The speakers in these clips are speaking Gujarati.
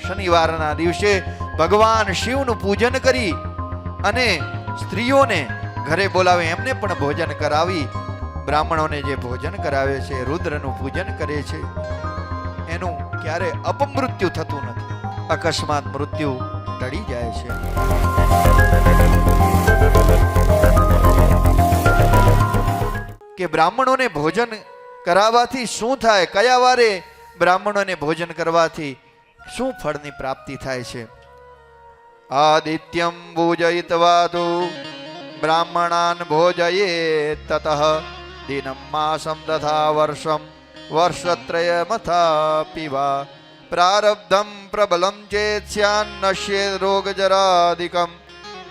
શનિવારના દિવસે ભગવાન શિવનું પૂજન કરી અને સ્ત્રીઓને ઘરે બોલાવે, એમને પણ ભોજન કરાવી બ્રાહ્મણોને જે ભોજન કરાવે છે, રુદ્રનું પૂજન કરે છે, એનું ક્યારે અપમૃત્યુ થતું નથી, અકસ્માત મૃત્યુ ટળી જાય છે. કે બ્રાહ્મણોને ભોજન કરાવવાથી શું થાય, કયા વારે બ્રાહ્મણોને ભોજન કરવાથી શું ફળની પ્રાપ્તિ થાય છે. આદિત્યમ ભોજયિત્વા તો બ્રાહ્મણાન ભોજયે તતઃ દિનમ માસમ તથા વર્ષમ વર્ષત્રયમથા પીવા પ્રારબ્ધમ પ્રબલમ ચેત સ્યાન નશ્યેત રોગ જરાદિકમ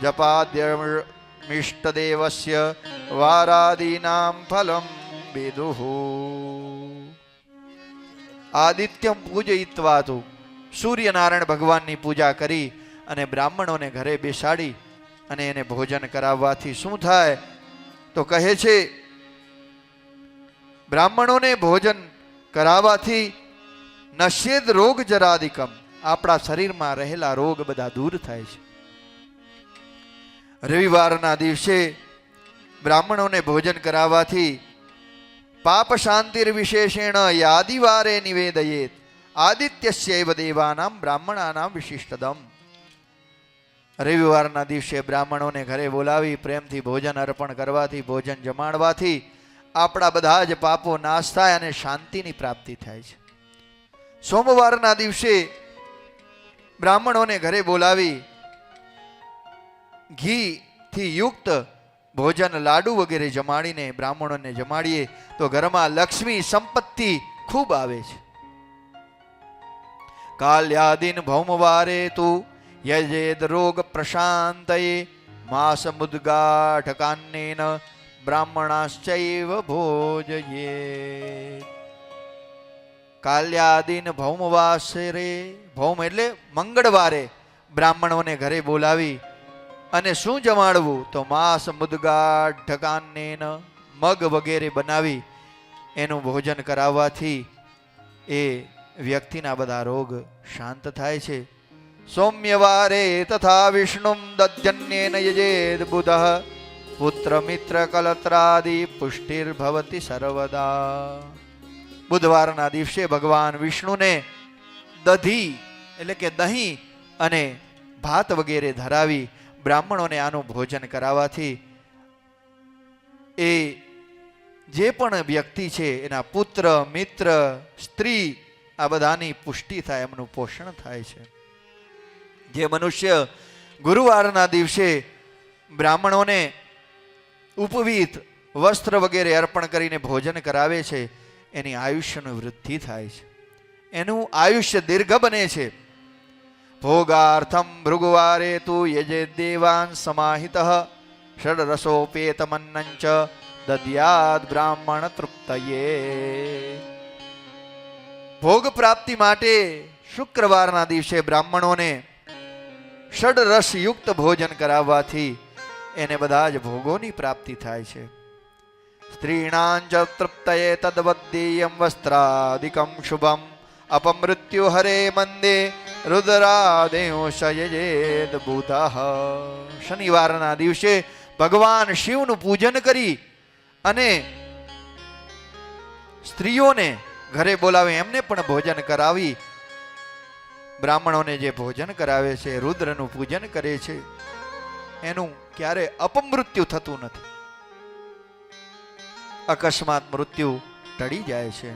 જપાદ્યમિષ્ટદેવસ્ય વારાદીનામ ફલમ વિદુઃ. આદિત્યમ પૂજયિત્વા તુ, સૂર્યનારાયણ ભગવાનની પૂજા કરી અને બ્રાહ્મણોને ઘરે બેસાડી અને એને ભોજન કરાવવાથી શું થાય તો કહે છે, બ્રાહ્મણોને ભોજન કરાવવાથી નશ્યેદ રોગ જરાદિકમ, આપણા શરીરમાં રહેલા રોગ બધા દૂર થાય છે. રવિવારના દિવસે બ્રાહ્મણોને ભોજન કરાવવાથી પાપ શાંતિર વિશેષેણ યાદિવારે નિવેદયેત આદિત્યસ્યૈવ દેવાનામ બ્રાહ્મણાનામ વિશિષ્ટદમ. રવિવારના દિવસે બ્રાહ્મણોને ઘરે બોલાવી પ્રેમથી ભોજન અર્પણ કરવાથી, ભોજન જમાડવાથી આપણા બધા જ પાપો નાશ થાય અને શાંતિની પ્રાપ્તિ થાય છે. સોમવારના દિવસે બ્રાહ્મણોને ઘરે બોલાવી ઘીથી યુક્ત ભોજન, લાડુ વગેરે જમાડીને બ્રાહ્મણોને જમાડીએ તો ઘરમાં લક્ષ્મી સંપત્તિ ખૂબ આવે છે. કાલ્યાદિન ભૌમવારે તું યજેદ રોગ પ્રશાંતયે માસ મુદ્ગાઢકાન્નેન બ્રાહ્મણાશ્ચૈવ ભોજયે. કાલ્યાદિન ભૌમવાસરે, ભૌમ એટલે મંગળવારે બ્રાહ્મણોને ઘરે બોલાવી અને શું જમાડવું તો માસ મુદ્ગાઢકાન્નેન, મગ વગેરે બનાવી એનું ભોજન કરાવવાથી એ વ્યક્તિના બધા રોગ શાંત થાય છે. સૌમ્યવારે તથા વિષ્ણુમ દધ્યન્યેન યજેદ બુધઃ પુત્ર મિત્ર કલત્રાદિ પુષ્ટિર્ભવતિ સર્વદા. બુધવારના દિવસે ભગવાન વિષ્ણુને દધી એટલે કે દહીં અને ભાત વગેરે ધરાવી બ્રાહ્મણોને આનું ભોજન કરાવવાથી એ જે પણ વ્યક્તિ છે એના પુત્ર મિત્ર સ્ત્રી આ બધાની પુષ્ટિ થાય, એમનું પોષણ થાય છે. જે મનુષ્ય ગુરુવારના દિવસે બ્રાહ્મણોને ઉપવીત વસ્ત્ર વગેરે અર્પણ કરીને ભોજન કરાવે છે એની આયુષ્યની વૃદ્ધિ થાય છે, એનું આયુષ્ય દીર્ઘ બને છે. ભોગાર્થમ ભૃગુવારે તુ યજે દેવાન સમાહિતઃ ષડરસોપેતમન્નંચ દદ્યાદ બ્રાહ્મણ તૃપ્તયે. ભોગ પ્રાપ્તિ માટે શુક્રવારના દિવસે બ્રાહ્મણોને ષડરસ યુક્ત ભોજન કરાવવાથી એને બધા જ ભોગોની પ્રાપ્તિ થાય છે. સ્ત્રીણાં ચ તૃપ્તયે તદ્વદ્દેયં વસ્ત્રાદિકં શુભમ અપમૃત્યુ હરે મંદે રુદ્રાદેશયેદ બુધઃ. શનિવારના દિવસે ભગવાન શિવનું પૂજન કરી અને સ્ત્રીઓને ઘરે બોલાવે, એમને પણ ભોજન કરાવી બ્રાહ્મણોને જે ભોજન કરાવે છે, રુદ્રનું પૂજન કરે છે, એનું ક્યારે અપમૃત્યુ થતું નથી, અકસ્માત મૃત્યુ ટળી જાય છે.